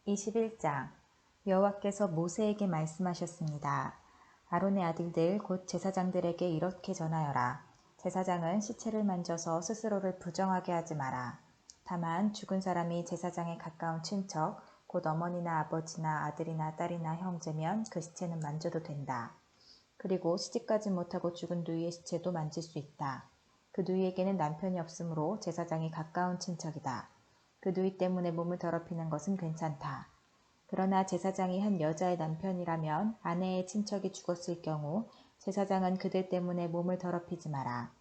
21장 여호와께서 모세에게 말씀하셨습니다. 아론의 아들들 곧 제사장들에게 이렇게 전하여라. 제사장은 시체를 만져서 스스로를 부정하게 하지 마라. 다만 죽은 사람이 제사장에 가까운 친척 곧 어머니나 아버지나 아들이나 딸이나 형제면 그 시체는 만져도 된다. 그리고 시집가지 못하고 죽은 누이의 시체도 만질 수 있다. 그 누이에게는 남편이 없으므로 제사장이 가까운 친척이다. 그 누이 때문에 몸을 더럽히는 것은 괜찮다. 그러나 제사장이 한 여자의 남편이라면 아내의 친척이 죽었을 경우 제사장은 그들 때문에 몸을 더럽히지 마라.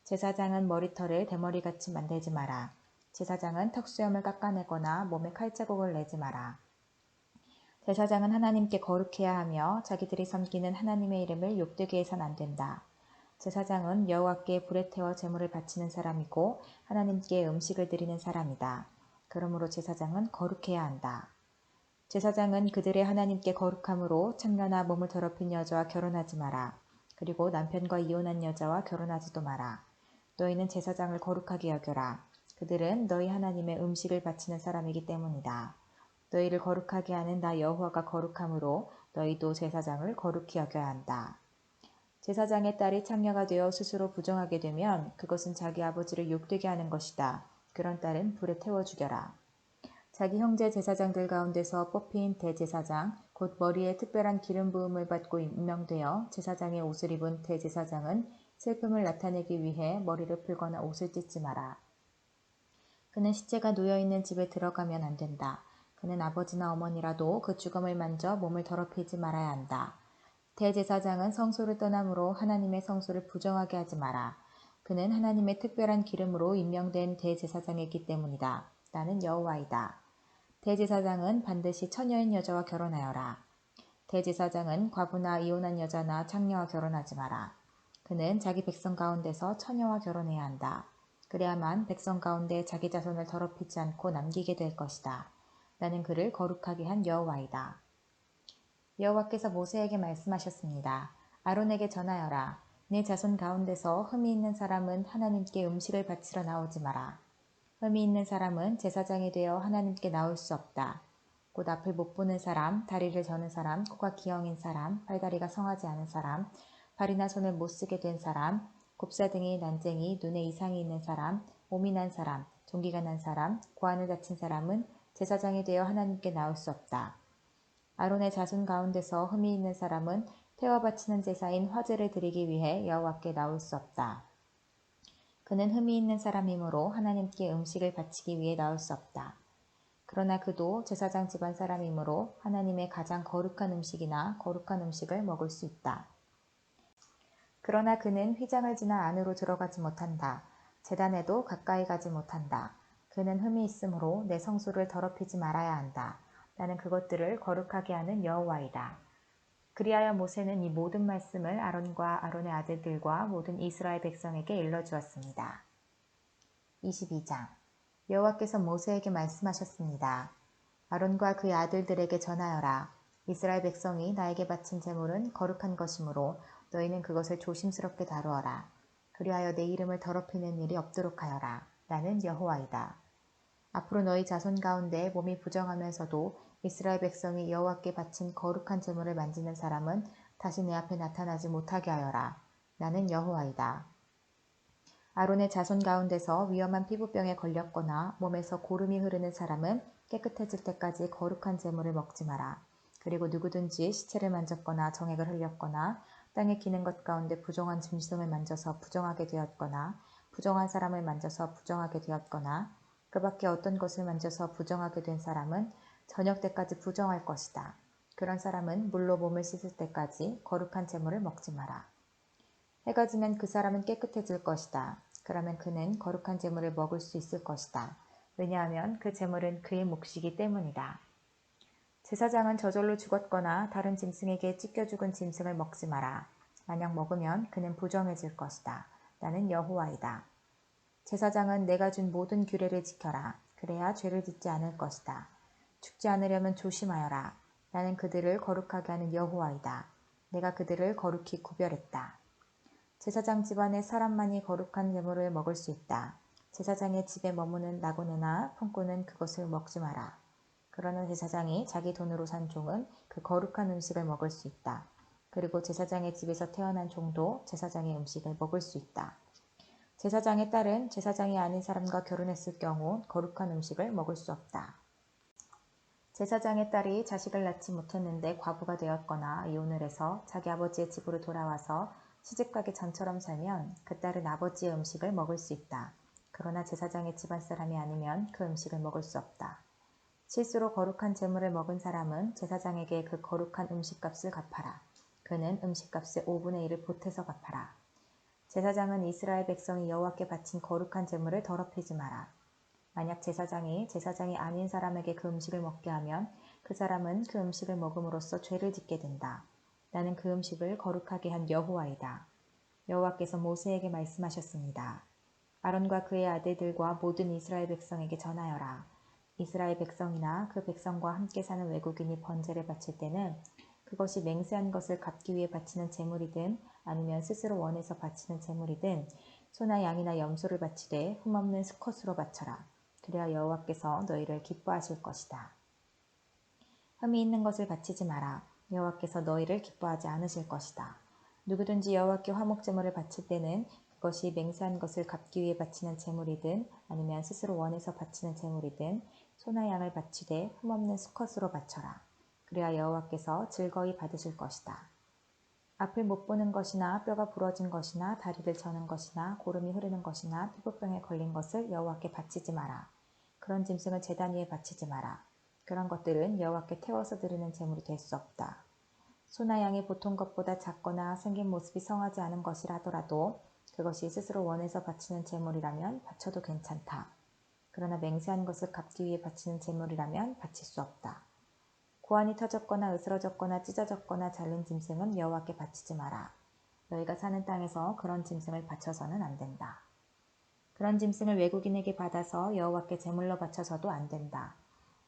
제사장은 머리털을 대머리같이 만들지 마라. 제사장은 턱수염을 깎아내거나 몸에 칼자국을 내지 마라. 제사장은 하나님께 거룩해야 하며 자기들이 섬기는 하나님의 이름을 욕되게 해선 안 된다. 제사장은 여호와께 불에 태워 제물을 바치는 사람이고 하나님께 음식을 드리는 사람이다. 그러므로 제사장은 거룩해야 한다. 제사장은 그들의 하나님께 거룩함으로 창녀나 몸을 더럽힌 여자와 결혼하지 마라. 그리고 남편과 이혼한 여자와 결혼하지도 마라. 너희는 제사장을 거룩하게 여겨라. 그들은 너희 하나님의 음식을 바치는 사람이기 때문이다. 너희를 거룩하게 하는 나 여호와가 거룩함으로 너희도 제사장을 거룩히 여겨야 한다. 제사장의 딸이 창녀가 되어 스스로 부정하게 되면 그것은 자기 아버지를 욕되게 하는 것이다. 그런 딸은 불에 태워 죽여라. 자기 형제 제사장들 가운데서 뽑힌 대제사장, 곧 머리에 특별한 기름 부음을 받고 임명되어 제사장의 옷을 입은 대제사장은 슬픔을 나타내기 위해 머리를 풀거나 옷을 찢지 마라. 그는 시체가 놓여있는 집에 들어가면 안 된다. 그는 아버지나 어머니라도 그 죽음을 만져 몸을 더럽히지 말아야 한다. 대제사장은 성소를 떠나므로 하나님의 성소를 부정하게 하지 마라. 그는 하나님의 특별한 기름으로 임명된 대제사장이기 때문이다. 나는 여호와이다. 대제사장은 반드시 처녀인 여자와 결혼하여라. 대제사장은 과부나 이혼한 여자나 창녀와 결혼하지 마라. 그는 자기 백성 가운데서 처녀와 결혼해야 한다. 그래야만 백성 가운데 자기 자손을 더럽히지 않고 남기게 될 것이다. 나는 그를 거룩하게 한 여호와이다. 여호와께서 모세에게 말씀하셨습니다. 아론에게 전하여라. 내 자손 가운데서 흠이 있는 사람은 하나님께 음식을 바치러 나오지 마라. 흠이 있는 사람은 제사장이 되어 하나님께 나올 수 없다. 곧 앞을 못 보는 사람, 다리를 저는 사람, 코가 기형인 사람, 팔다리가 성하지 않은 사람, 발이나 손을 못 쓰게 된 사람, 곱사등이 난쟁이, 눈에 이상이 있는 사람, 몸이 난 사람, 종기가 난 사람, 고환을 다친 사람은 제사장이 되어 하나님께 나올 수 없다. 아론의 자손 가운데서 흠이 있는 사람은 태워 바치는 제사인 화제를 드리기 위해 여호와께 나올 수 없다. 그는 흠이 있는 사람이므로 하나님께 음식을 바치기 위해 나올 수 없다. 그러나 그도 제사장 집안 사람이므로 하나님의 가장 거룩한 음식이나 거룩한 음식을 먹을 수 있다. 그러나 그는 휘장을 지나 안으로 들어가지 못한다. 제단에도 가까이 가지 못한다. 그는 흠이 있으므로 내 성소를 더럽히지 말아야 한다. 나는 그것들을 거룩하게 하는 여호와이다. 그리하여 모세는 이 모든 말씀을 아론과 아론의 아들들과 모든 이스라엘 백성에게 일러주었습니다. 22장 여호와께서 모세에게 말씀하셨습니다. 아론과 그의 아들들에게 전하여라. 이스라엘 백성이 나에게 바친 제물은 거룩한 것이므로 너희는 그것을 조심스럽게 다루어라. 그리하여 내 이름을 더럽히는 일이 없도록 하여라. 나는 여호와이다. 앞으로 너희 자손 가운데 몸이 부정하면서도 이스라엘 백성이 여호와께 바친 거룩한 제물을 만지는 사람은 다시 내 앞에 나타나지 못하게 하여라. 나는 여호와이다. 아론의 자손 가운데서 위험한 피부병에 걸렸거나 몸에서 고름이 흐르는 사람은 깨끗해질 때까지 거룩한 제물을 먹지 마라. 그리고 누구든지 시체를 만졌거나 정액을 흘렸거나 땅에 기는 것 가운데 부정한 짐승을 만져서 부정하게 되었거나 부정한 사람을 만져서 부정하게 되었거나 그 밖에 어떤 것을 만져서 부정하게 된 사람은 저녁 때까지 부정할 것이다. 그런 사람은 물로 몸을 씻을 때까지 거룩한 제물을 먹지 마라. 해가 지면 그 사람은 깨끗해질 것이다. 그러면 그는 거룩한 제물을 먹을 수 있을 것이다. 왜냐하면 그 제물은 그의 몫이기 때문이다. 제사장은 저절로 죽었거나 다른 짐승에게 찢겨 죽은 짐승을 먹지 마라. 만약 먹으면 그는 부정해질 것이다. 나는 여호와이다. 제사장은 내가 준 모든 규례를 지켜라. 그래야 죄를 짓지 않을 것이다. 죽지 않으려면 조심하여라. 나는 그들을 거룩하게 하는 여호와이다. 내가 그들을 거룩히 구별했다. 제사장 집안의 사람만이 거룩한 제물을 먹을 수 있다. 제사장의 집에 머무는 나고네나 품꾼은 그것을 먹지 마라. 그러나 제사장이 자기 돈으로 산 종은 그 거룩한 음식을 먹을 수 있다. 그리고 제사장의 집에서 태어난 종도 제사장의 음식을 먹을 수 있다. 제사장의 딸은 제사장이 아닌 사람과 결혼했을 경우 거룩한 음식을 먹을 수 없다. 제사장의 딸이 자식을 낳지 못했는데 과부가 되었거나 이혼을 해서 자기 아버지의 집으로 돌아와서 시집가기 전처럼 살면 그 딸은 아버지의 음식을 먹을 수 있다. 그러나 제사장의 집안 사람이 아니면 그 음식을 먹을 수 없다. 실수로 거룩한 재물을 먹은 사람은 제사장에게 그 거룩한 음식값을 갚아라. 그는 음식값의 5분의 1을 보태서 갚아라. 제사장은 이스라엘 백성이 여호와께 바친 거룩한 재물을 더럽히지 마라. 만약 제사장이 아닌 사람에게 그 음식을 먹게 하면 그 사람은 그 음식을 먹음으로써 죄를 짓게 된다. 나는 그 음식을 거룩하게 한 여호와이다. 여호와께서 모세에게 말씀하셨습니다. 아론과 그의 아들들과 모든 이스라엘 백성에게 전하여라. 이스라엘 백성이나 그 백성과 함께 사는 외국인이 번제를 바칠 때는 그것이 맹세한 것을 갚기 위해 바치는 제물이든 아니면 스스로 원해서 바치는 제물이든 소나 양이나 염소를 바치되 흠없는 수컷으로 바쳐라. 그래야 여호와께서 너희를 기뻐하실 것이다. 흠이 있는 것을 바치지 마라. 여호와께서 너희를 기뻐하지 않으실 것이다. 누구든지 여호와께 화목제물을 바칠 때는 그것이 맹세한 것을 갚기 위해 바치는 제물이든 아니면 스스로 원해서 바치는 제물이든 소나 양을 바치되 흠없는 수컷으로 바쳐라. 그래야 여호와께서 즐거이 받으실 것이다. 앞을 못 보는 것이나 뼈가 부러진 것이나 다리를 저는 것이나 고름이 흐르는 것이나 피부병에 걸린 것을 여호와께 바치지 마라. 그런 짐승을 제단 위에 바치지 마라. 그런 것들은 여호와께 태워서 드리는 제물이 될 수 없다. 소나 양이 보통 것보다 작거나 생긴 모습이 성하지 않은 것이라 하더라도 그것이 스스로 원해서 바치는 제물이라면 바쳐도 괜찮다. 그러나 맹세한 것을 갚기 위해 바치는 제물이라면 바칠 수 없다. 고환이 터졌거나 으스러졌거나 찢어졌거나 잘린 짐승은 여호와께 바치지 마라. 너희가 사는 땅에서 그런 짐승을 바쳐서는 안 된다. 그런 짐승을 외국인에게 받아서 여호와께 제물로 바쳐서도 안 된다.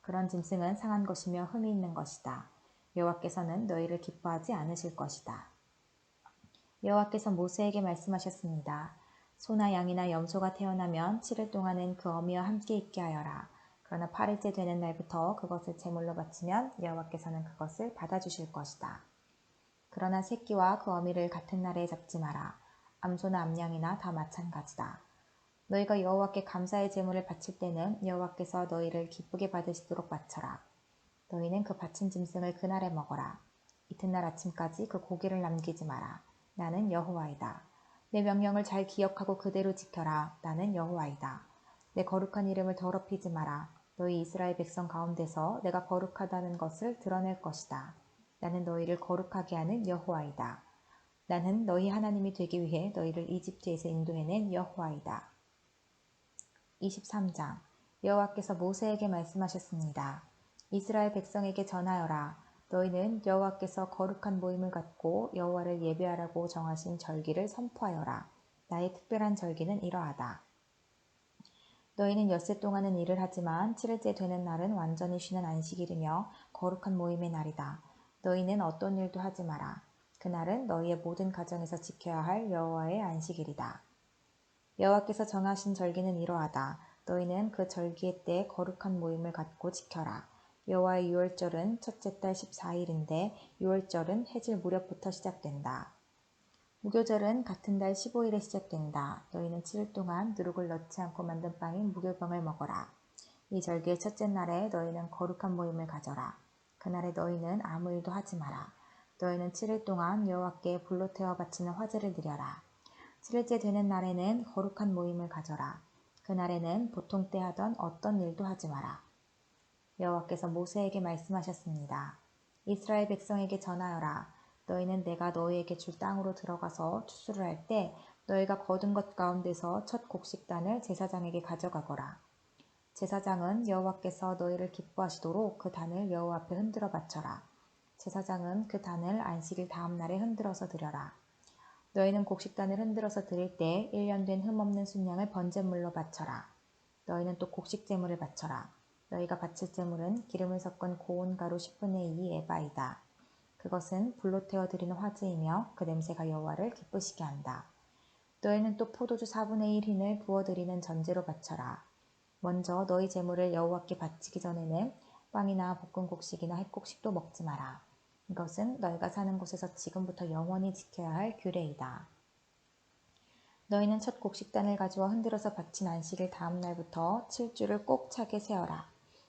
그런 짐승은 상한 것이며 흠이 있는 것이다. 여호와께서는 너희를 기뻐하지 않으실 것이다. 여호와께서 모세에게 말씀하셨습니다. 소나 양이나 염소가 태어나면 7일 동안은 그 어미와 함께 있게 하여라. 그러나 8일째 되는 날부터 그것을 제물로 바치면 여호와께서는 그것을 받아주실 것이다. 그러나 새끼와 그 어미를 같은 날에 잡지 마라. 암소나 암양이나 다 마찬가지다. 너희가 여호와께 감사의 제물을 바칠 때는 여호와께서 너희를 기쁘게 받으시도록 바쳐라. 너희는 그 바친 짐승을 그날에 먹어라. 이튿날 아침까지 그 고기를 남기지 마라. 나는 여호와이다. 내 명령을 잘 기억하고 그대로 지켜라. 나는 여호와이다. 내 거룩한 이름을 더럽히지 마라. 너희 이스라엘 백성 가운데서 내가 거룩하다는 것을 드러낼 것이다. 나는 너희를 거룩하게 하는 여호와이다. 나는 너희 하나님이 되기 위해 너희를 이집트에서 인도해낸 여호와이다. 23장 여호와께서 모세에게 말씀하셨습니다. 이스라엘 백성에게 전하여라. 너희는 여호와께서 거룩한 모임을 갖고 여호와를 예배하라고 정하신 절기를 선포하여라. 나의 특별한 절기는 이러하다. 너희는 엿새 동안은 일을 하지만 7일째 되는 날은 완전히 쉬는 안식일이며 거룩한 모임의 날이다. 너희는 어떤 일도 하지 마라. 그날은 너희의 모든 가정에서 지켜야 할 여호와의 안식일이다. 여호와께서 정하신 절기는 이러하다. 너희는 그 절기의 때 거룩한 모임을 갖고 지켜라. 여호와의 유월절은 첫째 달 14일인데 유월절은 해질 무렵부터 시작된다. 무교절은 같은 달 15일에 시작된다. 너희는 7일 동안 누룩을 넣지 않고 만든 빵인 무교병을 먹어라. 이 절기의 첫째 날에 너희는 거룩한 모임을 가져라. 그날에 너희는 아무 일도 하지 마라. 너희는 7일 동안 여호와께 불로 태워 바치는 화제를 드려라. 7일째 되는 날에는 거룩한 모임을 가져라. 그날에는 보통 때 하던 어떤 일도 하지 마라. 여호와께서 모세에게 말씀하셨습니다. 이스라엘 백성에게 전하여라. 너희는 내가 너희에게 줄 땅으로 들어가서 추수를 할 때 너희가 거둔 것 가운데서 첫 곡식단을 제사장에게 가져가거라. 제사장은 여호와께서 너희를 기뻐하시도록 그 단을 여호와 앞에 흔들어 바쳐라. 제사장은 그 단을 안식일 다음 날에 흔들어서 드려라. 너희는 곡식단을 흔들어서 드릴 때 1년 된 흠없는 순양을 번제물로 바쳐라. 너희는 또 곡식제물을 바쳐라. 너희가 바칠 제물은 기름을 섞은 고운 가루 10분의 2 에바이다. 그것은 불로 태워 드리는 화제이며 그 냄새가 여호와를 기쁘시게 한다. 너희는 또 포도주 4분의 1 흰을 부어 드리는 전제로 바쳐라. 먼저 너희 제물을 여호와께 바치기 전에는 빵이나 볶은 곡식이나 햇곡식도 먹지 마라. 이것은 너희가 사는 곳에서 지금부터 영원히 지켜야 할 규례이다. 너희는 첫 곡식단을 가져와 흔들어서 바친 안식일 다음 날부터 7주를 꼭 차게 세어라.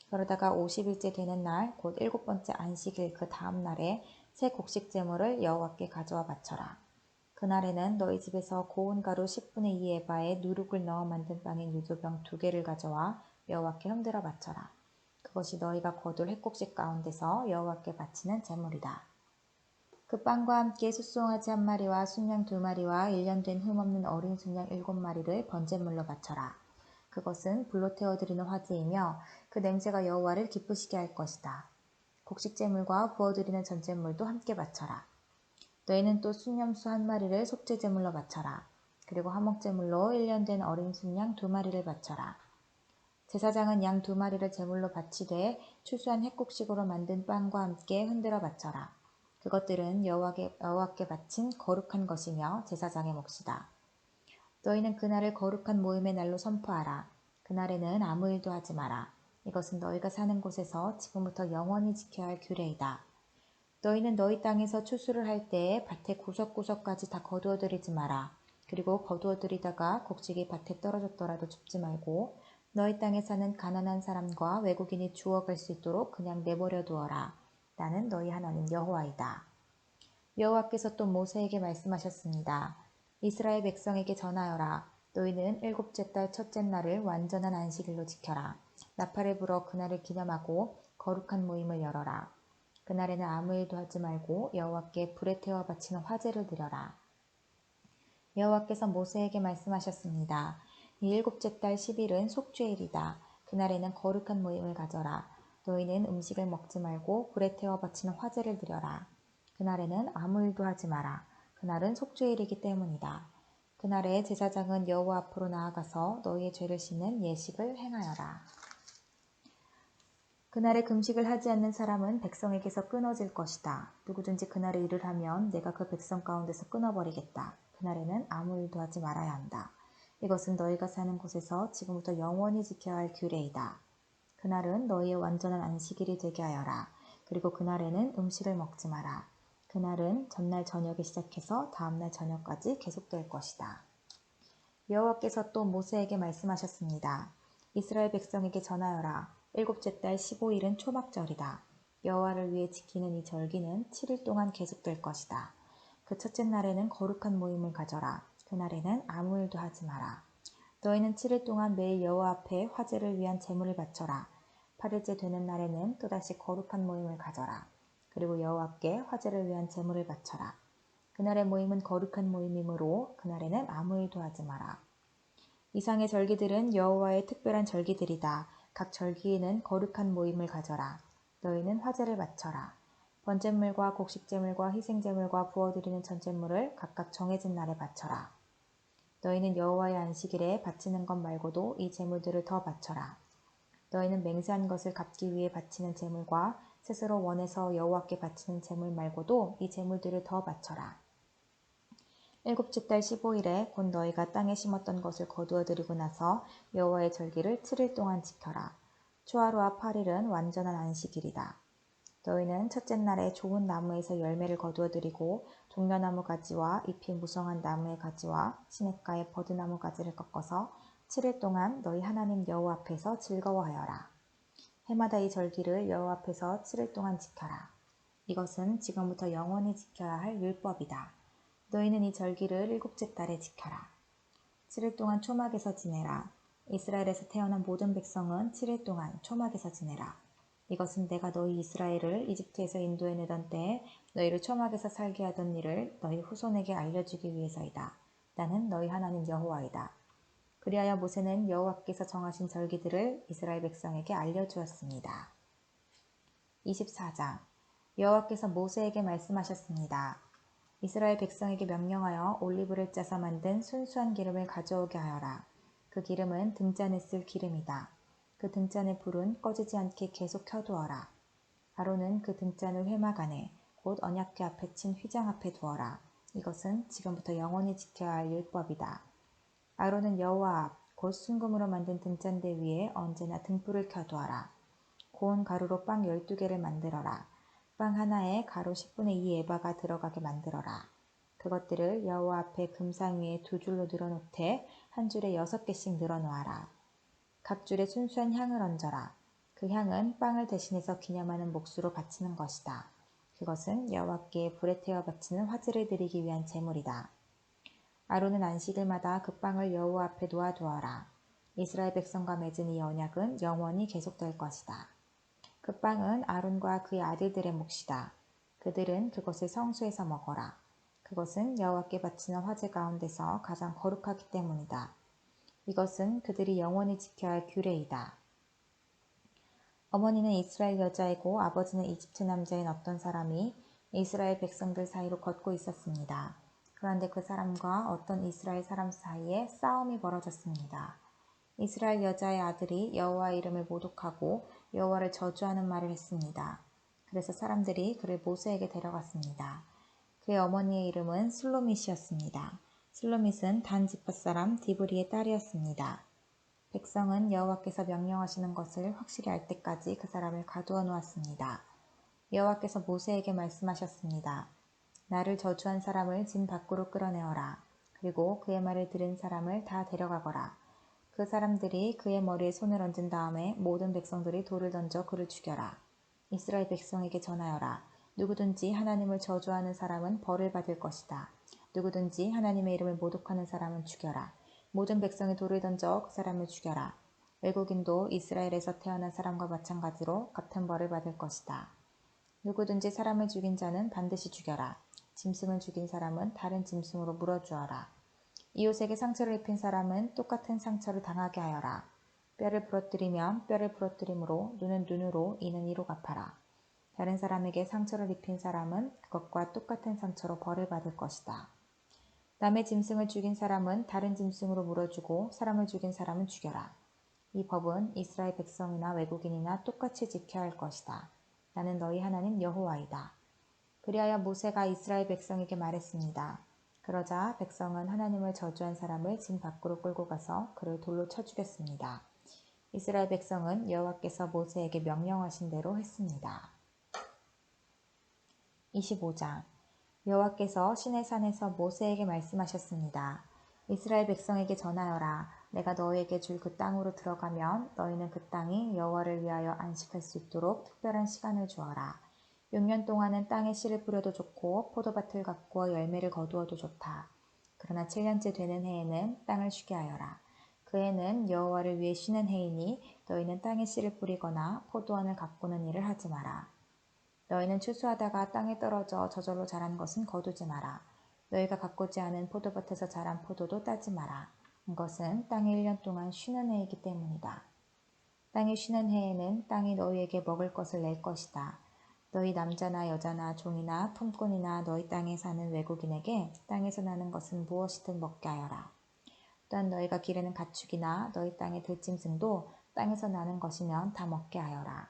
그러다가 50일째 되는 날, 곧 7번째 안식일 그 다음 날에 새 곡식 제물을 여호와께 가져와 바쳐라. 그날에는 너희 집에서 고운 가루 10분의 2 에바에 누룩을 넣어 만든 빵인 유조병 2개를 가져와 여호와께 흔들어 바쳐라. 그것이 너희가 거둘 햇곡식 가운데서 여호와께 바치는 제물이다. 그 빵과 함께 숫송아지 1마리와 순양 2마리와 1년 된 흠없는 어린 순양 7마리를 번제물로 바쳐라. 그것은 불로 태워드리는 화제이며 그 냄새가 여호와를 기쁘시게 할 것이다. 곡식제물과 부어드리는 전제물도 함께 바쳐라. 너희는 또 순염소 1마리를 속죄제물로 바쳐라. 그리고 화목제물로 1년 된 어린 순양 2마리를 바쳐라. 제사장은 양 2마리를 제물로 바치되 추수한 햇곡식으로 만든 빵과 함께 흔들어 바쳐라. 그것들은 여호와께 바친 거룩한 것이며 제사장의 몫이다. 너희는 그날을 거룩한 모임의 날로 선포하라. 그날에는 아무 일도 하지 마라. 이것은 너희가 사는 곳에서 지금부터 영원히 지켜야 할 규례이다. 너희는 너희 땅에서 추수를 할 때에 밭에 구석구석까지 다 거두어들이지 마라. 그리고 거두어들이다가 곡식이 밭에 떨어졌더라도 줍지 말고 너희 땅에 사는 가난한 사람과 외국인이 주워갈 수 있도록 그냥 내버려 두어라. 나는 너희 하나님 여호와이다. 여호와께서 또 모세에게 말씀하셨습니다. 이스라엘 백성에게 전하여라. 너희는 7째 달 첫째 날을 완전한 안식일로 지켜라. 나팔을 불어 그날을 기념하고 거룩한 모임을 열어라. 그날에는 아무 일도 하지 말고 여호와께 불에 태워 바치는 화제를 드려라. 여호와께서 모세에게 말씀하셨습니다. 이 7째 달 10일은 속죄일이다. 그날에는 거룩한 모임을 가져라. 너희는 음식을 먹지 말고 불에 태워 바치는 화제를 드려라. 그날에는 아무 일도 하지 마라. 그날은 속죄일이기 때문이다. 그날에 제사장은 여호와 앞으로 나아가서 너희의 죄를 씻는 예식을 행하여라. 그날에 금식을 하지 않는 사람은 백성에게서 끊어질 것이다. 누구든지 그날에 일을 하면 내가 그 백성 가운데서 끊어버리겠다. 그날에는 아무 일도 하지 말아야 한다. 이것은 너희가 사는 곳에서 지금부터 영원히 지켜야 할 규례이다. 그날은 너희의 완전한 안식일이 되게 하여라. 그리고 그날에는 음식을 먹지 마라. 그날은 전날 저녁에 시작해서 다음날 저녁까지 계속될 것이다. 여호와께서 또 모세에게 말씀하셨습니다. 이스라엘 백성에게 전하여라. 7째 달 15일은 초막절이다. 여호와를 위해 지키는 이 절기는 7일 동안 계속될 것이다. 그 첫째 날에는 거룩한 모임을 가져라. 그날에는 아무 일도 하지 마라. 너희는 7일 동안 매일 여호와 앞에 화제를 위한 제물을 바쳐라. 8일째 되는 날에는 또다시 거룩한 모임을 가져라. 그리고 여호와께 화제를 위한 제물을 바쳐라. 그날의 모임은 거룩한 모임이므로 그날에는 아무 일도 하지 마라. 이상의 절기들은 여호와의 특별한 절기들이다. 각 절기에는 거룩한 모임을 가져라. 너희는 화제를 바쳐라. 번제물과 곡식제물과 희생제물과 부어드리는 전제물을 각각 정해진 날에 바쳐라. 너희는 여호와의 안식일에 바치는 것 말고도 이 제물들을 더 바쳐라. 너희는 맹세한 것을 갚기 위해 바치는 제물과 스스로 원해서 여호와께 바치는 제물 말고도 이 제물들을 더 바쳐라. 7째 달 15일에 곧 너희가 땅에 심었던 것을 거두어들이고 나서 여호와의 절기를 7일 동안 지켜라. 초하루와 8일은 완전한 안식일이다. 너희는 첫째 날에 좋은 나무에서 열매를 거두어들이고 종려나무 가지와 잎이 무성한 나무의 가지와 시냇가의 버드나무 가지를 꺾어서 7일 동안 너희 하나님 여호와 앞에서 즐거워하여라. 해마다 이 절기를 여호와 앞에서 7일 동안 지켜라. 이것은 지금부터 영원히 지켜야 할 율법이다. 너희는 이 절기를 7째 달에 지켜라. 7일 동안 초막에서 지내라. 이스라엘에서 태어난 모든 백성은 7일 동안 초막에서 지내라. 이것은 내가 너희 이스라엘을 이집트에서 인도해내던 때에 너희를 초막에서 살게 하던 일을 너희 후손에게 알려주기 위해서이다. 나는 너희 하나님 여호와이다. 그리하여 모세는 여호와께서 정하신 절기들을 이스라엘 백성에게 알려주었습니다. 24장 여호와께서 모세에게 말씀하셨습니다. 이스라엘 백성에게 명령하여 올리브를 짜서 만든 순수한 기름을 가져오게 하여라. 그 기름은 등잔에 쓸 기름이다. 그 등잔의 불은 꺼지지 않게 계속 켜두어라. 아론은 그 등잔을 회막 안에 곧 언약궤 앞에 친 휘장 앞에 두어라. 이것은 지금부터 영원히 지켜야 할 율법이다. 아론은 여호와 앞 곧 순금으로 만든 등잔대 위에 언제나 등불을 켜두어라. 고운 가루로 빵 12개를 만들어라. 빵 하나에 가루 10분의 2 에바가 들어가게 만들어라. 그것들을 여호와 앞에 금상 위에 2줄로 늘어놓되 한 줄에 6개씩 늘어놓아라. 각 줄에 순수한 향을 얹어라. 그 향은 빵을 대신해서 기념하는 몫으로 바치는 것이다. 그것은 여호와께 불에 태워 바치는 화제를 드리기 위한 제물이다. 아론은 안식일마다 그 빵을 여호와 앞에 놓아두어라. 이스라엘 백성과 맺은 이 언약은 영원히 계속될 것이다. 그 빵은 아론과 그의 아들들의 몫이다. 그들은 그것을 성소에서 먹어라. 그것은 여호와께 바치는 화제 가운데서 가장 거룩하기 때문이다. 이것은 그들이 영원히 지켜야 할 규례이다. 어머니는 이스라엘 여자이고 아버지는 이집트 남자인 어떤 사람이 이스라엘 백성들 사이로 걷고 있었습니다. 그런데 그 사람과 어떤 이스라엘 사람 사이에 싸움이 벌어졌습니다. 이스라엘 여자의 아들이 여호와의 이름을 모독하고 여호와를 저주하는 말을 했습니다. 그래서 사람들이 그를 모세에게 데려갔습니다. 그의 어머니의 이름은 슬로밋이었습니다. 슬로밋은 단 지파 사람 디브리의 딸이었습니다. 백성은 여호와께서 명령하시는 것을 확실히 알 때까지 그 사람을 가두어 놓았습니다. 여호와께서 모세에게 말씀하셨습니다. 나를 저주한 사람을 진 밖으로 끌어내어라. 그리고 그의 말을 들은 사람을 다 데려가거라. 그 사람들이 그의 머리에 손을 얹은 다음에 모든 백성들이 돌을 던져 그를 죽여라. 이스라엘 백성에게 전하여라. 누구든지 하나님을 저주하는 사람은 벌을 받을 것이다. 누구든지 하나님의 이름을 모독하는 사람은 죽여라. 모든 백성이 돌을 던져 그 사람을 죽여라. 외국인도 이스라엘에서 태어난 사람과 마찬가지로 같은 벌을 받을 것이다. 누구든지 사람을 죽인 자는 반드시 죽여라. 짐승을 죽인 사람은 다른 짐승으로 물어주어라. 이웃에게 상처를 입힌 사람은 똑같은 상처를 당하게 하여라. 뼈를 부러뜨리면 뼈를 부러뜨림으로 눈은 눈으로 이는 이로 갚아라. 다른 사람에게 상처를 입힌 사람은 그것과 똑같은 상처로 벌을 받을 것이다. 남의 짐승을 죽인 사람은 다른 짐승으로 물어주고 사람을 죽인 사람은 죽여라. 이 법은 이스라엘 백성이나 외국인이나 똑같이 지켜야 할 것이다. 나는 너희 하나님 여호와이다. 그리하여 모세가 이스라엘 백성에게 말했습니다. 그러자 백성은 하나님을 저주한 사람을 진 밖으로 끌고 가서 그를 돌로 쳐 죽였습니다. 이스라엘 백성은 여호와께서 모세에게 명령하신 대로 했습니다. 25장 여호와께서 시내산에서 모세에게 말씀하셨습니다. 이스라엘 백성에게 전하여라. 내가 너희에게 줄 그 땅으로 들어가면 너희는 그 땅이 여호와를 위하여 안식할 수 있도록 특별한 시간을 주어라. 6년 동안은 땅에 씨를 뿌려도 좋고 포도밭을 가꾸어 열매를 거두어도 좋다. 그러나 7년째 되는 해에는 땅을 쉬게 하여라. 그 해는 여호와를 위해 쉬는 해이니 너희는 땅에 씨를 뿌리거나 포도원을 가꾸는 일을 하지 마라. 너희는 추수하다가 땅에 떨어져 저절로 자란 것은 거두지 마라. 너희가 가꾸지 않은 포도밭에서 자란 포도도 따지 마라. 이것은 땅이 1년 동안 쉬는 해이기 때문이다. 땅이 쉬는 해에는 땅이 너희에게 먹을 것을 낼 것이다. 너희 남자나 여자나 종이나 품꾼이나 너희 땅에 사는 외국인에게 땅에서 나는 것은 무엇이든 먹게 하여라. 또한 너희가 기르는 가축이나 너희 땅의 들짐승도 땅에서 나는 것이면 다 먹게 하여라.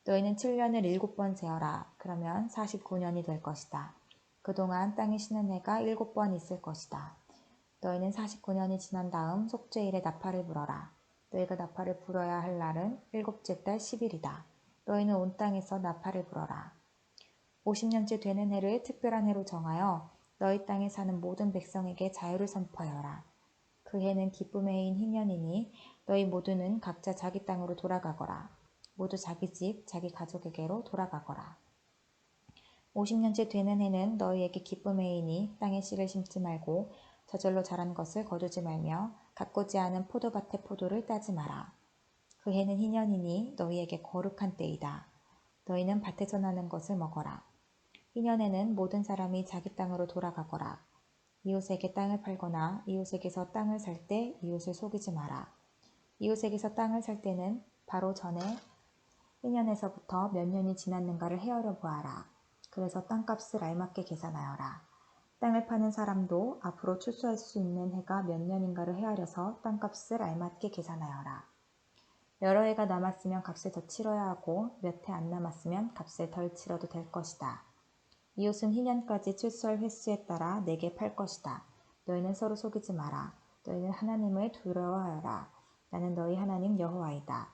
너희는 7년을 7번 세어라. 그러면 49년이 될 것이다. 그동안 땅이 쉬는 해가 7번 있을 것이다. 너희는 49년이 지난 다음 속죄일에 나팔을 불어라. 너희가 나팔을 불어야 할 날은 7째 달 10일이다. 너희는 온 땅에서 나팔을 불어라. 50년째 되는 해를 특별한 해로 정하여 너희 땅에 사는 모든 백성에게 자유를 선포하여라. 그 해는 기쁨의 해인 희년이니 너희 모두는 각자 자기 땅으로 돌아가거라. 모두 자기 집, 자기 가족에게로 돌아가거라. 50년째 되는 해는 너희에게 기쁨의 해이니 땅에 씨를 심지 말고 저절로 자란 것을 거두지 말며 가꾸지 않은 포도밭의 포도를 따지 마라. 그 해는 희년이니 너희에게 거룩한 때이다. 너희는 밭에서 나는 것을 먹어라. 희년에는 모든 사람이 자기 땅으로 돌아가거라. 이웃에게 땅을 팔거나 이웃에게서 땅을 살 때 이웃을 속이지 마라. 이웃에게서 땅을 살 때는 바로 전에 희년에서부터 몇 년이 지났는가를 헤아려 보아라. 그래서 땅값을 알맞게 계산하여라. 땅을 파는 사람도 앞으로 추수할 수 있는 해가 몇 년인가를 헤아려서 땅값을 알맞게 계산하여라. 여러 해가 남았으면 값을 더 치러야 하고 몇 해 안 남았으면 값을 덜 치러도 될 것이다. 이웃은 희년까지 출수할 횟수에 따라 내게 팔 것이다. 너희는 서로 속이지 마라. 너희는 하나님을 두려워하여라. 나는 너희 하나님 여호와이다.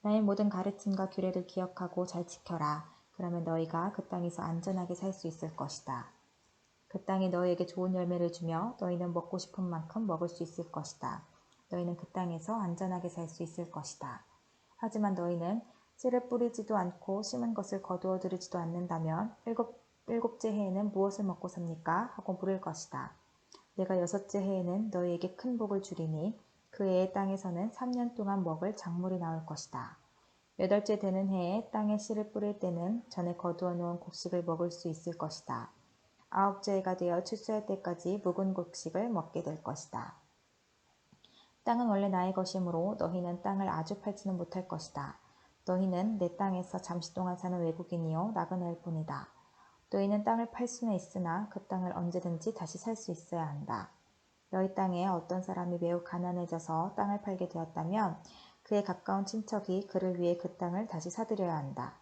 나의 모든 가르침과 규례를 기억하고 잘 지켜라. 그러면 너희가 그 땅에서 안전하게 살 수 있을 것이다. 그 땅이 너희에게 좋은 열매를 주며 너희는 먹고 싶은 만큼 먹을 수 있을 것이다. 너희는 그 땅에서 안전하게 살 수 있을 것이다. 하지만 너희는 씨를 뿌리지도 않고 심은 것을 거두어 들이지도 않는다면 일곱째 해에는 무엇을 먹고 삽니까? 하고 물을 것이다. 내가 여섯째 해에는 너희에게 큰 복을 주리니 그 해의 땅에서는 3년 동안 먹을 작물이 나올 것이다. 여덟째 되는 해에 땅에 씨를 뿌릴 때는 전에 거두어 놓은 곡식을 먹을 수 있을 것이다. 아홉째 해가 되어 출수할 때까지 묵은 곡식을 먹게 될 것이다. 땅은 원래 나의 것이므로 너희는 땅을 아주 팔지는 못할 것이다. 너희는 내 땅에서 잠시 동안 사는 외국인이요 나그네일 뿐이다. 너희는 땅을 팔 수는 있으나 그 땅을 언제든지 다시 살 수 있어야 한다. 너희 땅에 어떤 사람이 매우 가난해져서 땅을 팔게 되었다면 그의 가까운 친척이 그를 위해 그 땅을 다시 사들여야 한다.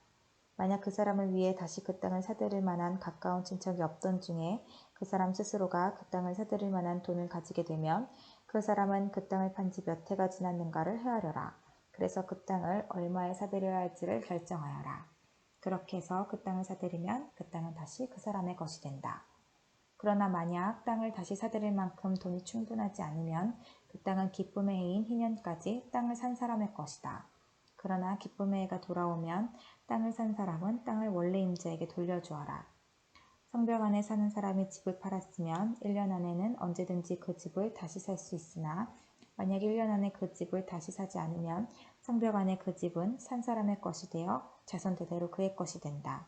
만약 그 사람을 위해 다시 그 땅을 사들일 만한 가까운 친척이 없던 중에 그 사람 스스로가 그 땅을 사들일 만한 돈을 가지게 되면 그 사람은 그 땅을 판 지 몇 해가 지났는가를 헤아려라. 그래서 그 땅을 얼마에 사들여야 할지를 결정하여라. 그렇게 해서 그 땅을 사들이면 그 땅은 다시 그 사람의 것이 된다. 그러나 만약 땅을 다시 사들일 만큼 돈이 충분하지 않으면 그 땅은 기쁨의 해인 희년까지 땅을 산 사람의 것이다. 그러나 기쁨의 해가 돌아오면 땅을 산 사람은 땅을 원래 임자에게 돌려주어라. 성벽 안에 사는 사람이 집을 팔았으면 1년 안에는 언제든지 그 집을 다시 살 수 있으나 만약 1년 안에 그 집을 다시 사지 않으면 성벽 안에 그 집은 산 사람의 것이 되어 자손 대대로 그의 것이 된다.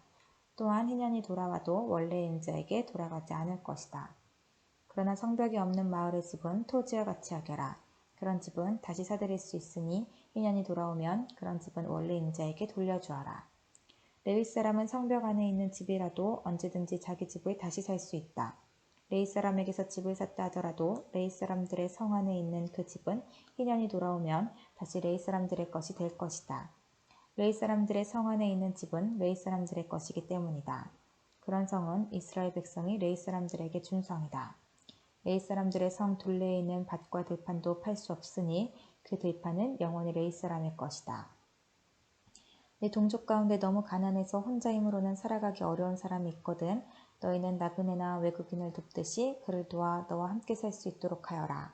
또한 희년이 돌아와도 원래 임자에게 돌아가지 않을 것이다. 그러나 성벽이 없는 마을의 집은 토지와 같이 여겨라. 그런 집은 다시 사들일 수 있으니 희년이 돌아오면 그런 집은 원래 임자에게 돌려주어라. 레위 사람은 성벽 안에 있는 집이라도 언제든지 자기 집을 다시 살 수 있다. 레위 사람에게서 집을 샀다 하더라도 레위 사람들의 성 안에 있는 그 집은 희년이 돌아오면 다시 레위 사람들의 것이 될 것이다. 레위 사람들의 성 안에 있는 집은 레위 사람들의 것이기 때문이다. 그런 성은 이스라엘 백성이 레위 사람들에게 준 성이다. 레위 사람들의 성 둘레에 있는 밭과 들판도 팔 수 없으니 그 들판은 영원히 레위 사람의 것이다. 내 동족 가운데 너무 가난해서 혼자 힘으로는 살아가기 어려운 사람이 있거든 너희는 나그네나 외국인을 돕듯이 그를 도와 너와 함께 살 수 있도록 하여라.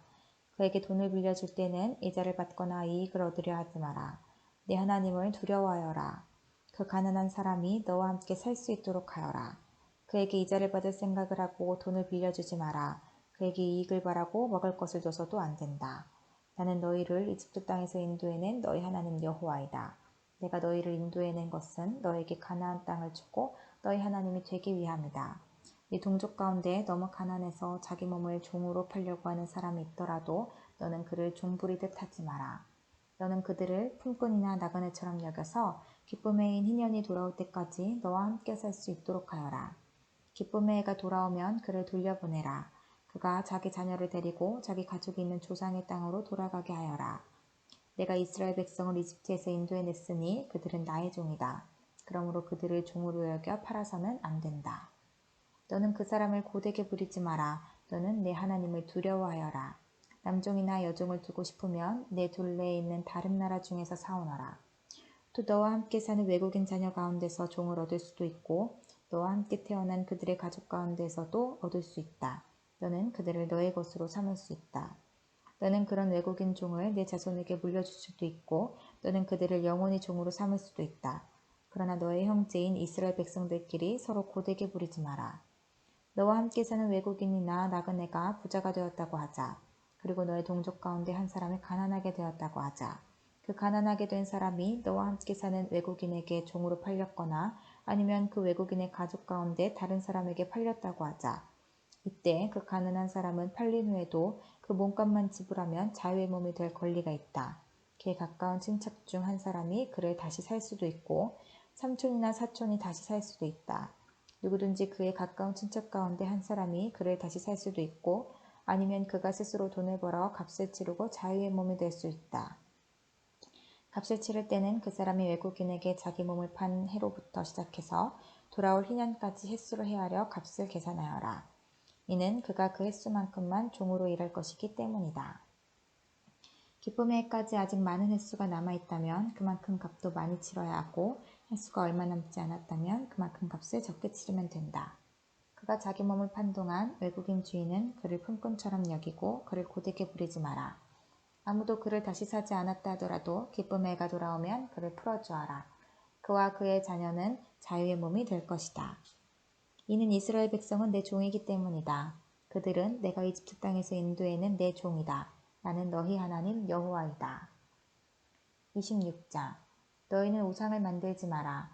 그에게 돈을 빌려줄 때는 이자를 받거나 이익을 얻으려 하지 마라. 내 하나님을 두려워하여라. 그 가난한 사람이 너와 함께 살 수 있도록 하여라. 그에게 이자를 받을 생각을 하고 돈을 빌려주지 마라. 그에게 이익을 바라고 먹을 것을 줘서도 안 된다. 나는 너희를 이집트 땅에서 인도해낸 너희 하나님 여호와이다. 내가 너희를 인도해낸 것은 너에게 가나안 땅을 주고 너희 하나님이 되기 위함이다. 네 동족 가운데 너무 가난해서 자기 몸을 종으로 팔려고 하는 사람이 있더라도 너는 그를 종부리듯 하지 마라. 너는 그들을 품꾼이나 나그네처럼 여겨서 기쁨의 해인 희년이 돌아올 때까지 너와 함께 살 수 있도록 하여라. 기쁨의 해가 돌아오면 그를 돌려보내라. 그가 자기 자녀를 데리고 자기 가족이 있는 조상의 땅으로 돌아가게 하여라. 내가 이스라엘 백성을 이집트에서 인도해냈으니 그들은 나의 종이다. 그러므로 그들을 종으로 여겨 팔아서는 안 된다. 너는 그 사람을 고되게 부리지 마라. 너는 내 하나님을 두려워하여라. 남종이나 여종을 두고 싶으면 내 둘레에 있는 다른 나라 중에서 사오너라. 또 너와 함께 사는 외국인 자녀 가운데서 종을 얻을 수도 있고 너와 함께 태어난 그들의 가족 가운데서도 얻을 수 있다. 너는 그들을 너의 것으로 삼을 수 있다. 너는 그런 외국인 종을 내 자손에게 물려줄 수도 있고 너는 그들을 영원히 종으로 삼을 수도 있다. 그러나 너의 형제인 이스라엘 백성들끼리 서로 고되게 부리지 마라. 너와 함께 사는 외국인이나 나그네가 부자가 되었다고 하자. 그리고 너의 동족 가운데 한 사람이 가난하게 되었다고 하자. 그 가난하게 된 사람이 너와 함께 사는 외국인에게 종으로 팔렸거나 아니면 그 외국인의 가족 가운데 다른 사람에게 팔렸다고 하자. 이때 그 가난한 사람은 팔린 후에도 그 몸값만 지불하면 자유의 몸이 될 권리가 있다. 그에 가까운 친척 중 한 사람이 그를 다시 살 수도 있고 삼촌이나 사촌이 다시 살 수도 있다. 누구든지 그의 가까운 친척 가운데 한 사람이 그를 다시 살 수도 있고 아니면 그가 스스로 돈을 벌어 값을 치르고 자유의 몸이 될 수 있다. 값을 치를 때는 그 사람이 외국인에게 자기 몸을 판 해로부터 시작해서 돌아올 희년까지 횟수를 헤아려 값을 계산하여라. 이는 그가 그 횟수만큼만 종으로 일할 것이기 때문이다. 기쁨의 해까지 아직 많은 횟수가 남아있다면 그만큼 값도 많이 치러야 하고 횟수가 얼마 남지 않았다면 그만큼 값을 적게 치르면 된다. 그가 자기 몸을 판 동안 외국인 주인은 그를 품꾼처럼 여기고 그를 고되게 부리지 마라. 아무도 그를 다시 사지 않았다 하더라도 기쁨의 해가 돌아오면 그를 풀어주어라. 그와 그의 자녀는 자유의 몸이 될 것이다. 이는 이스라엘 백성은 내 종이기 때문이다. 그들은 내가 이집트 땅에서 인도해낸 내 종이다. 나는 너희 하나님 여호와이다. 26장 너희는 우상을 만들지 마라.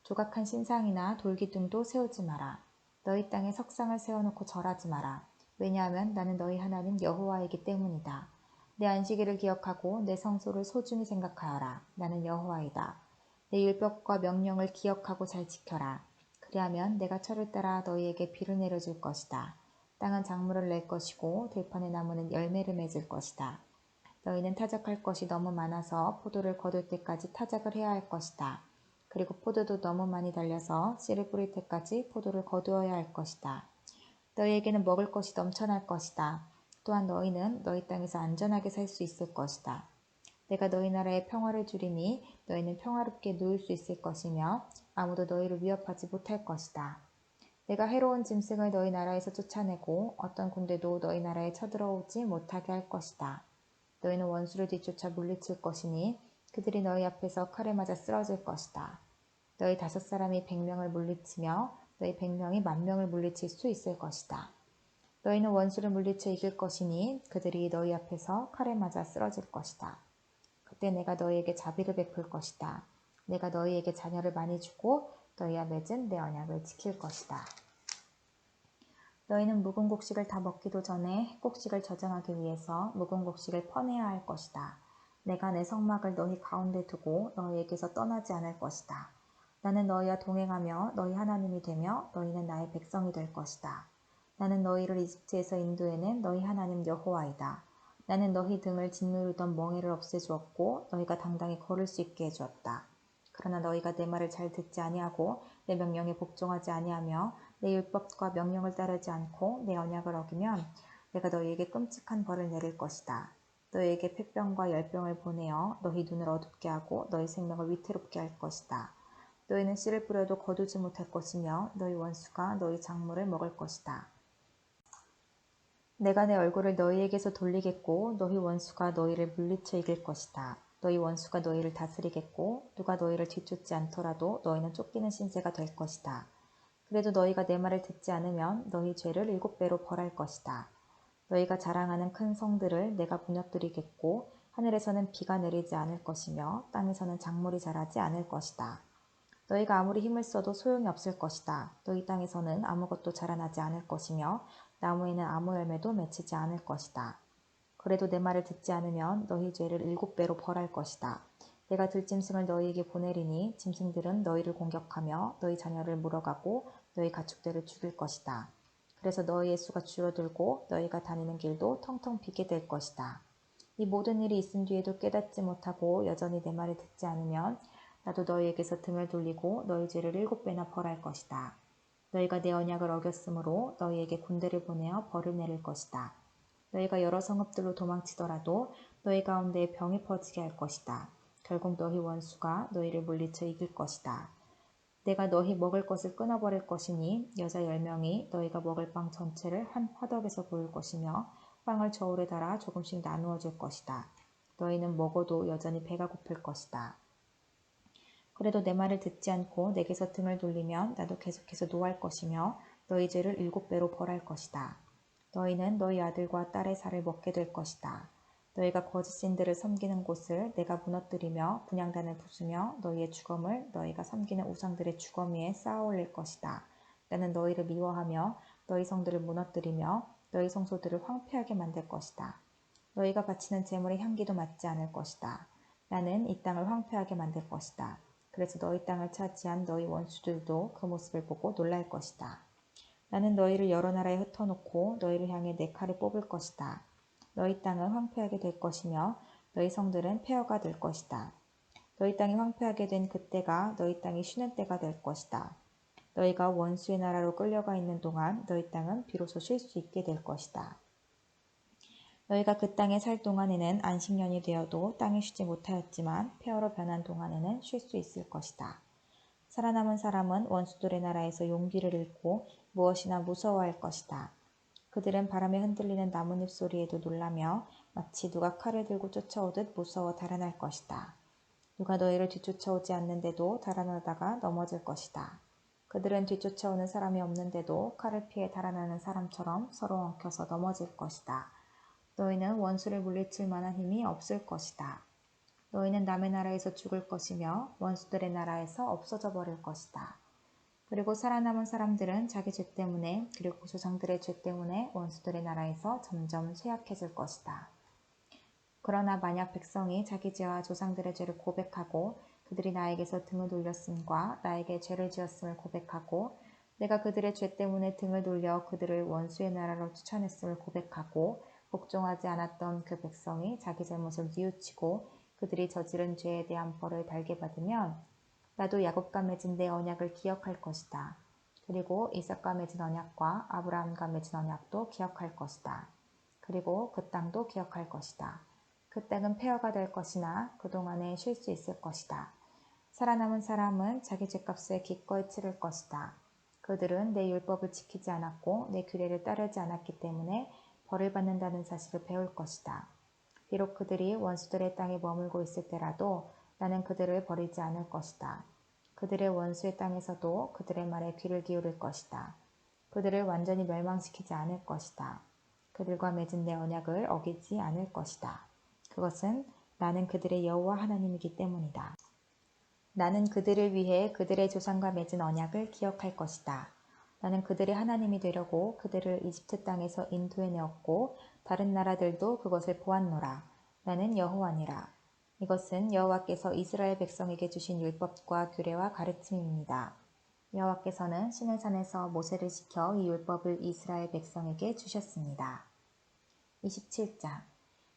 조각한 신상이나 돌기둥도 세우지 마라. 너희 땅에 석상을 세워놓고 절하지 마라. 왜냐하면 나는 너희 하나님 여호와이기 때문이다. 내 안식일을 기억하고 내 성소를 소중히 생각하여라. 나는 여호와이다. 내 율법과 명령을 기억하고 잘 지켜라. 그리하면 내가 철을 따라 너희에게 비를 내려줄 것이다. 땅은 작물을 낼 것이고 들판의 나무는 열매를 맺을 것이다. 너희는 타작할 것이 너무 많아서 포도를 거둘 때까지 타작을 해야 할 것이다. 그리고 포도도 너무 많이 달려서 씨를 뿌릴 때까지 포도를 거두어야 할 것이다. 너희에게는 먹을 것이 넘쳐날 것이다. 또한 너희는 너희 땅에서 안전하게 살 수 있을 것이다. 내가 너희 나라에 평화를 주리니 너희는 평화롭게 누울 수 있을 것이며 아무도 너희를 위협하지 못할 것이다. 내가 해로운 짐승을 너희 나라에서 쫓아내고 어떤 군대도 너희 나라에 쳐들어오지 못하게 할 것이다. 너희는 원수를 뒤쫓아 물리칠 것이니 그들이 너희 앞에서 칼에 맞아 쓰러질 것이다. 너희 5사람이 100명을 물리치며 너희 100명이 10,000명을 물리칠 수 있을 것이다. 너희는 원수를 물리쳐 이길 것이니 그들이 너희 앞에서 칼에 맞아 쓰러질 것이다. 그때 내가 너희에게 자비를 베풀 것이다. 내가 너희에게 자녀를 많이 주고 너희와 맺은 내 언약을 지킬 것이다. 너희는 묵은 곡식을 다 먹기도 전에 곡식을 저장하기 위해서 묵은 곡식을 퍼내야 할 것이다. 내가 내 성막을 너희 가운데 두고 너희에게서 떠나지 않을 것이다. 나는 너희와 동행하며 너희 하나님이 되며 너희는 나의 백성이 될 것이다. 나는 너희를 이집트에서 인도해낸 너희 하나님 여호와이다. 나는 너희 등을 짓누르던 멍에를 없애주었고 너희가 당당히 걸을 수 있게 해주었다. 그러나 너희가 내 말을 잘 듣지 아니하고 내 명령에 복종하지 아니하며 내 율법과 명령을 따르지 않고 내 언약을 어기면 내가 너희에게 끔찍한 벌을 내릴 것이다. 너희에게 폐병과 열병을 보내어 너희 눈을 어둡게 하고 너희 생명을 위태롭게 할 것이다. 너희는 씨를 뿌려도 거두지 못할 것이며 너희 원수가 너희 작물을 먹을 것이다. 내가 내 얼굴을 너희에게서 돌리겠고 너희 원수가 너희를 물리쳐 이길 것이다. 너희 원수가 너희를 다스리겠고 누가 너희를 뒤쫓지 않더라도 너희는 쫓기는 신세가 될 것이다. 그래도 너희가 내 말을 듣지 않으면 너희 죄를 7배로 벌할 것이다. 너희가 자랑하는 큰 성들을 내가 무너뜨리겠고 하늘에서는 비가 내리지 않을 것이며 땅에서는 작물이 자라지 않을 것이다. 너희가 아무리 힘을 써도 소용이 없을 것이다. 너희 땅에서는 아무것도 자라나지 않을 것이며 나무에는 아무 열매도 맺히지 않을 것이다. 그래도 내 말을 듣지 않으면 너희 죄를 7배로 벌할 것이다. 내가 들짐승을 너희에게 보내리니 짐승들은 너희를 공격하며 너희 자녀를 물어가고 너희 가축들을 죽일 것이다. 그래서 너희의 수가 줄어들고 너희가 다니는 길도 텅텅 비게 될 것이다. 이 모든 일이 있은 뒤에도 깨닫지 못하고 여전히 내 말을 듣지 않으면 나도 너희에게서 등을 돌리고 너희 죄를 7배나 벌할 것이다. 너희가 내 언약을 어겼으므로 너희에게 군대를 보내어 벌을 내릴 것이다. 너희가 여러 성읍들로 도망치더라도 너희 가운데에 병이 퍼지게 할 것이다. 결국 너희 원수가 너희를 물리쳐 이길 것이다. 내가 너희 먹을 것을 끊어버릴 것이니 여자 10명이 너희가 먹을 빵 전체를 한 화덕에서 모을 것이며 빵을 저울에 달아 조금씩 나누어 줄 것이다. 너희는 먹어도 여전히 배가 고플 것이다. 그래도 내 말을 듣지 않고 내게서 등을 돌리면 나도 계속해서 노할 것이며 너희 죄를 7배로 벌할 것이다. 너희는 너희 아들과 딸의 살을 먹게 될 것이다. 너희가 거짓 신들을 섬기는 곳을 내가 무너뜨리며 분향단을 부수며 너희의 주검을 너희가 섬기는 우상들의 주거미에 쌓아 올릴 것이다. 나는 너희를 미워하며 너희 성들을 무너뜨리며 너희 성소들을 황폐하게 만들 것이다. 너희가 바치는 제물의 향기도 맞지 않을 것이다. 나는 이 땅을 황폐하게 만들 것이다. 그래서 너희 땅을 차지한 너희 원수들도 그 모습을 보고 놀랄 것이다. 나는 너희를 여러 나라에 흩어놓고 너희를 향해 내 칼을 뽑을 것이다. 너희 땅은 황폐하게 될 것이며 너희 성들은 폐허가 될 것이다. 너희 땅이 황폐하게 된 그때가 너희 땅이 쉬는 때가 될 것이다. 너희가 원수의 나라로 끌려가 있는 동안 너희 땅은 비로소 쉴 수 있게 될 것이다. 너희가 그 땅에 살 동안에는 안식년이 되어도 땅에 쉬지 못하였지만 폐허로 변한 동안에는 쉴 수 있을 것이다. 살아남은 사람은 원수들의 나라에서 용기를 잃고 무엇이나 무서워할 것이다. 그들은 바람에 흔들리는 나뭇잎 소리에도 놀라며 마치 누가 칼을 들고 쫓아오듯 무서워 달아날 것이다. 누가 너희를 뒤쫓아오지 않는데도 달아나다가 넘어질 것이다. 그들은 뒤쫓아오는 사람이 없는데도 칼을 피해 달아나는 사람처럼 서로 엉켜서 넘어질 것이다. 너희는 원수를 물리칠 만한 힘이 없을 것이다. 너희는 남의 나라에서 죽을 것이며 원수들의 나라에서 없어져 버릴 것이다. 그리고 살아남은 사람들은 자기 죄 때문에 그리고 조상들의 죄 때문에 원수들의 나라에서 점점 쇠약해질 것이다. 그러나 만약 백성이 자기 죄와 조상들의 죄를 고백하고 그들이 나에게서 등을 돌렸음과 나에게 죄를 지었음을 고백하고 내가 그들의 죄 때문에 등을 돌려 그들을 원수의 나라로 추천했음을 고백하고 복종하지 않았던 그 백성이 자기 잘못을 뉘우치고 그들이 저지른 죄에 대한 벌을 달게 받으면 나도 야곱과 맺은 내 언약을 기억할 것이다. 그리고 이삭과 맺은 언약과 아브라함과 맺은 언약도 기억할 것이다. 그리고 그 땅도 기억할 것이다. 그 땅은 폐허가 될 것이나 그동안에 쉴 수 있을 것이다. 살아남은 사람은 자기 죄값을 기꺼이 치를 것이다. 그들은 내 율법을 지키지 않았고 내 규례를 따르지 않았기 때문에 벌을 받는다는 사실을 배울 것이다. 비록 그들이 원수들의 땅에 머물고 있을 때라도 나는 그들을 버리지 않을 것이다. 그들의 원수의 땅에서도 그들의 말에 귀를 기울일 것이다. 그들을 완전히 멸망시키지 않을 것이다. 그들과 맺은 내 언약을 어기지 않을 것이다. 그것은 나는 그들의 여호와 하나님이기 때문이다. 나는 그들을 위해 그들의 조상과 맺은 언약을 기억할 것이다. 나는 그들의 하나님이 되려고 그들을 이집트 땅에서 인도해내었고 다른 나라들도 그것을 보았노라. 나는 여호와니라. 이것은 여호와께서 이스라엘 백성에게 주신 율법과 규례와 가르침입니다. 여호와께서는 시내산에서 모세를 시켜 이 율법을 이스라엘 백성에게 주셨습니다. 27장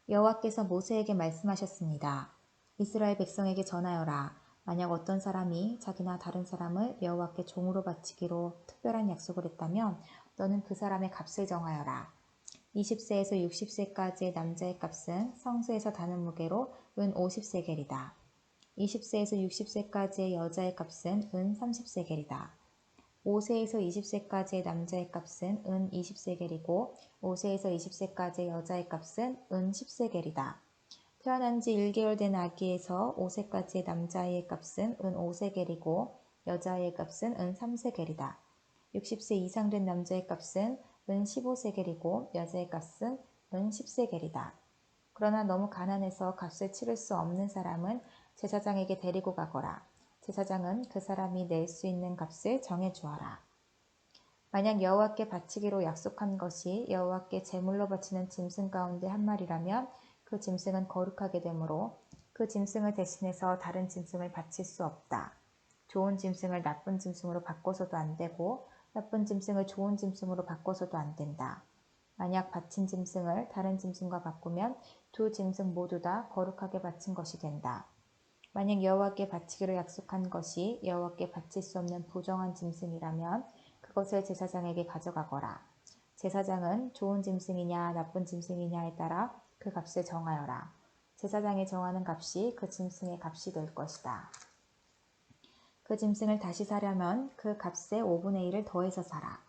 여호와께서 모세에게 말씀하셨습니다. 이스라엘 백성에게 전하여라. 만약 어떤 사람이 자기나 다른 사람을 여호와께 종으로 바치기로 특별한 약속을 했다면 너는 그 사람의 값을 정하여라. 20세에서 60세까지의 남자의 값은 성소에서 다는 무게로 은 50세겔이다. 20세에서 60세까지의 여자의 값은 은 30세겔이다. 5세에서 20세까지의 남자의 값은 은 20세겔이고 5세에서 20세까지의 여자의 값은 은 10세겔이다. 태어난 지 1개월 된 아기에서 5세까지의 남자아이의 값은 은 5세겔이고 여자아이의 값은 은 3세겔이다. 60세 이상 된 남자의 값은 은 15세겔이고 여자의 값은 은 10세겔이다. 그러나 너무 가난해서 값을 치를 수 없는 사람은 제사장에게 데리고 가거라. 제사장은 그 사람이 낼 수 있는 값을 정해 주어라. 만약 여호와께 바치기로 약속한 것이 여호와께 제물로 바치는 짐승 가운데 한 마리라면 그 짐승은 거룩하게 되므로 그 짐승을 대신해서 다른 짐승을 바칠 수 없다. 좋은 짐승을 나쁜 짐승으로 바꿔서도 안 되고 나쁜 짐승을 좋은 짐승으로 바꿔서도 안 된다. 만약 바친 짐승을 다른 짐승과 바꾸면 두 짐승 모두 다 거룩하게 바친 것이 된다. 만약 여호와께 바치기로 약속한 것이 여호와께 바칠 수 없는 부정한 짐승이라면 그것을 제사장에게 가져가거라. 제사장은 좋은 짐승이냐 나쁜 짐승이냐에 따라 그 값을 정하여라. 제사장이 정하는 값이 그 짐승의 값이 될 것이다. 그 짐승을 다시 사려면 그 값의 5분의 1을 더해서 사라.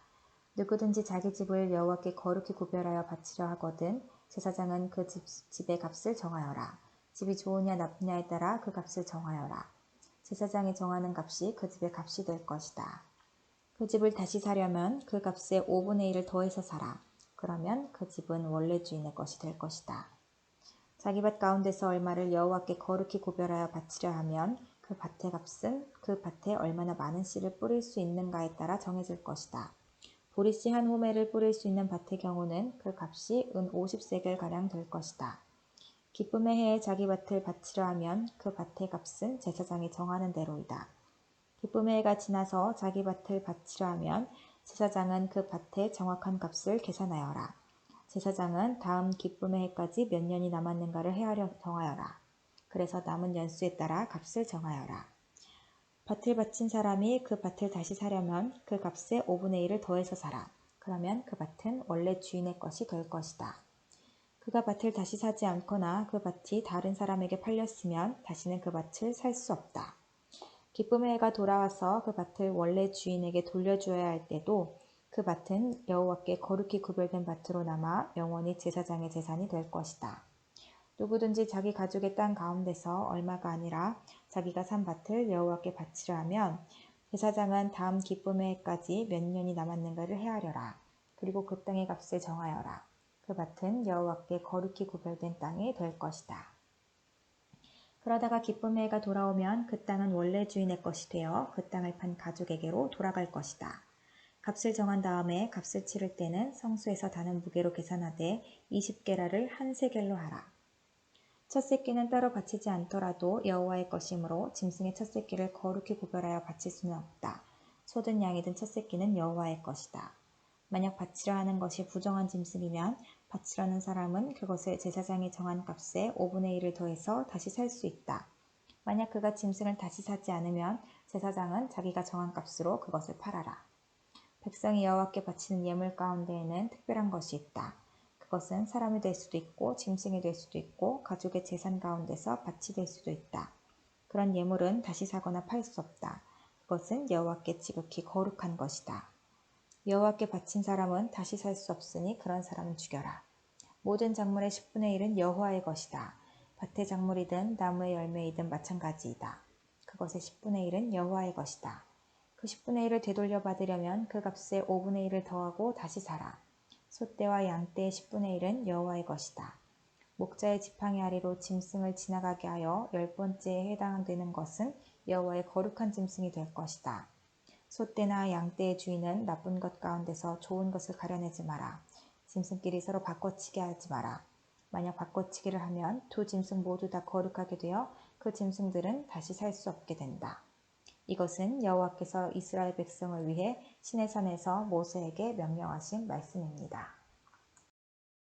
누구든지 자기 집을 여호와께 거룩히 구별하여 바치려 하거든 제사장은 그 집의 값을 정하여라. 집이 좋으냐 나쁘냐에 따라 그 값을 정하여라. 제사장이 정하는 값이 그 집의 값이 될 것이다. 그 집을 다시 사려면 그 값의 5분의 1을 더해서 사라. 그러면 그 집은 원래 주인의 것이 될 것이다. 자기 밭 가운데서 얼마를 여호와께 거룩히 구별하여 바치려 하면 그 밭의 값은 그 밭에 얼마나 많은 씨를 뿌릴 수 있는가에 따라 정해질 것이다. 보리씨 한 호멜을 뿌릴 수 있는 밭의 경우는 그 값이 은 50세겔가량 될 것이다. 기쁨의 해에 자기 밭을 바치려 하면 그 밭의 값은 제사장이 정하는 대로이다. 기쁨의 해가 지나서 자기 밭을 바치려 하면 제사장은 그 밭의 정확한 값을 계산하여라. 제사장은 다음 기쁨의 해까지 몇 년이 남았는가를 헤아려 정하여라. 그래서 남은 연수에 따라 값을 정하여라. 밭을 바친 사람이 그 밭을 다시 사려면 그 값의 5분의 1을 더해서 사라. 그러면 그 밭은 원래 주인의 것이 될 것이다. 그가 밭을 다시 사지 않거나 그 밭이 다른 사람에게 팔렸으면 다시는 그 밭을 살 수 없다. 기쁨의 해가 돌아와서 그 밭을 원래 주인에게 돌려주어야 할 때도 그 밭은 여호와께 거룩히 구별된 밭으로 남아 영원히 제사장의 재산이 될 것이다. 누구든지 자기 가족의 땅 가운데서 얼마가 아니라 자기가 산 밭을 여호와께 바치려 하면 제사장은 다음 기쁨의 해까지 몇 년이 남았는가를 헤아려라. 그리고 그 땅의 값을 정하여라. 그 밭은 여호와께 거룩히 구별된 땅이 될 것이다. 그러다가 기쁨의 해가 돌아오면 그 땅은 원래 주인의 것이 되어 그 땅을 판 가족에게로 돌아갈 것이다. 값을 정한 다음에 값을 치를 때는 성소에서 다는 무게로 계산하되 20게라를 한 세겔로 하라. 첫 새끼는 따로 바치지 않더라도 여호와의 것이므로 짐승의 첫 새끼를 거룩히 구별하여 바칠 수는 없다. 소든 양이든 첫 새끼는 여호와의 것이다. 만약 바치려 하는 것이 부정한 짐승이면 바치려는 사람은 그것을 제사장이 정한 값에 5분의 1을 더해서 다시 살 수 있다. 만약 그가 짐승을 다시 사지 않으면 제사장은 자기가 정한 값으로 그것을 팔아라. 백성이 여호와께 바치는 예물 가운데에는 특별한 것이 있다. 그것은 사람이 될 수도 있고 짐승이 될 수도 있고 가족의 재산 가운데서 밭이 될 수도 있다. 그런 예물은 다시 사거나 팔 수 없다. 그것은 여호와께 지극히 거룩한 것이다. 여호와께 바친 사람은 다시 살 수 없으니 그런 사람은 죽여라. 모든 작물의 10분의 1은 여호와의 것이다. 밭의 작물이든 나무의 열매이든 마찬가지이다. 그것의 10분의 1은 여호와의 것이다. 그 10분의 1을 되돌려 받으려면 그 값에 5분의 1을 더하고 다시 사라. 소떼와 양떼의 10분의 1은 여호와의 것이다. 목자의 지팡이 아래로 짐승을 지나가게 하여 10번째에 해당되는 것은 여호와의 거룩한 짐승이 될 것이다. 소떼나 양떼의 주인은 나쁜 것 가운데서 좋은 것을 가려내지 마라. 짐승끼리 서로 바꿔치기 하지 마라. 만약 바꿔치기를 하면 두 짐승 모두 다 거룩하게 되어 그 짐승들은 다시 살 수 없게 된다. 이것은 여호와께서 이스라엘 백성을 위해 시내산에서 모세에게 명령하신 말씀입니다.